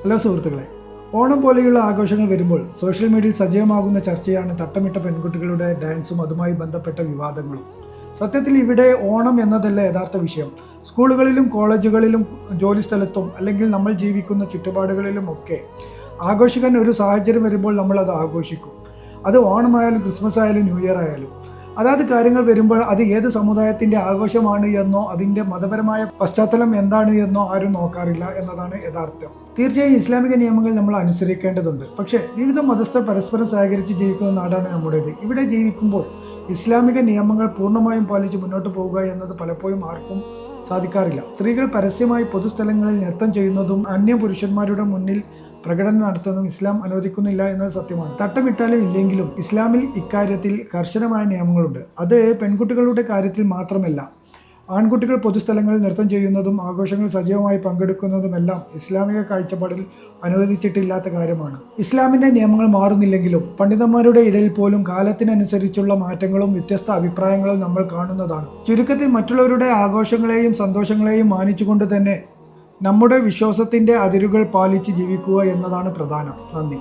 Hello സുഹൃത്തുക്കളെ, ഓണം പോലെയുള്ള ആഘോഷങ്ങൾ വരുമ്പോൾ സോഷ്യൽ മീഡിയയിൽ സജീവമാകുന്ന ചർച്ചയാണ് തട്ടമിട്ട പെൺകുട്ടികളുടെ ഡാൻസും അതുമായി ബന്ധപ്പെട്ട വിവാദങ്ങളും. സത്യത്തിൽ ഇവിടെ ഓണം എന്നതല്ല യഥാർത്ഥ വിഷയം. സ്കൂളുകളിലും കോളേജുകളിലും ജോലിസ്ഥലത്തും അല്ലെങ്കിൽ നമ്മൾ ജീവിക്കുന്ന ചുറ്റുപാടുകളിലും ഒക്കെ ആഘോഷിക്കാൻ ഒരു സാഹചര്യം വരുമ്പോൾ നമ്മൾ അത് ആഘോഷിക്കും. അത് ഓണമായാലും ക്രിസ്മസ് ആയാലും ന്യൂ ഇയർ ആയാലും അതാത് കാര്യങ്ങൾ വരുമ്പോൾ അത് ഏത് സമുദായത്തിൻ്റെ ആഘോഷമാണ് എന്നോ അതിൻ്റെ മതപരമായ പശ്ചാത്തലം എന്താണ് എന്നോ ആരും നോക്കാറില്ല എന്നതാണ് യഥാർത്ഥം. തീർച്ചയായും ഇസ്ലാമിക നിയമങ്ങൾ നമ്മൾ അനുസരിക്കേണ്ടതുണ്ട്. പക്ഷേ വിവിധ മതസ്ഥർ പരസ്പരം സഹകരിച്ച് ജീവിക്കുന്ന നാടാണ് നമ്മുടേത്. ഇവിടെ ജീവിക്കുമ്പോൾ ഇസ്ലാമിക നിയമങ്ങൾ പൂർണ്ണമായും പാലിച്ച് മുന്നോട്ട് പോവുക എന്നത് പലപ്പോഴും ആർക്കും സാധിക്കാറില്ല. സ്ത്രീകൾ പരസ്യമായി പൊതുസ്ഥലങ്ങളിൽ നൃത്തം ചെയ്യുന്നതും അന്യ പുരുഷന്മാരുടെ മുന്നിൽ പ്രകടനം നടത്തുന്നതും ഇസ്ലാം അനുവദിക്കുന്നില്ല എന്നത് സത്യമാണ്. തട്ടമിട്ടാലും ഇല്ലെങ്കിലും ഇസ്ലാമിൽ ഇക്കാര്യത്തിൽ കർശനമായ നിയമങ്ങളുണ്ട്. അത് പെൺകുട്ടികളുടെ കാര്യത്തിൽ മാത്രമല്ല, ആൺകുട്ടികൾ പൊതുസ്ഥലങ്ങളിൽ നൃത്തം ചെയ്യുന്നതും ആഘോഷങ്ങളിൽ സജീവമായി പങ്കെടുക്കുന്നതുമെല്ലാം ഇസ്ലാമിക കാഴ്ചപ്പാടിൽ അനുവദിച്ചിട്ടില്ലാത്ത കാര്യമാണ്. ഇസ്ലാമിൻ്റെ നിയമങ്ങൾ മാറുന്നില്ലെങ്കിലും പണ്ഡിതന്മാരുടെ ഇടയിൽ പോലും കാലത്തിനനുസരിച്ചുള്ള മാറ്റങ്ങളും വ്യത്യസ്ത അഭിപ്രായങ്ങളും നമ്മൾ കാണുന്നതാണ്. ചുരുക്കത്തിൽ മറ്റുള്ളവരുടെ ആഘോഷങ്ങളെയും സന്തോഷങ്ങളെയും മാനിച്ചുകൊണ്ട് തന്നെ നമ്മുടെ വിശ്വാസത്തിൻ്റെ അതിരുകൾ പാലിച്ച് ജീവിക്കുക എന്നതാണ് പ്രധാനം. നന്ദി.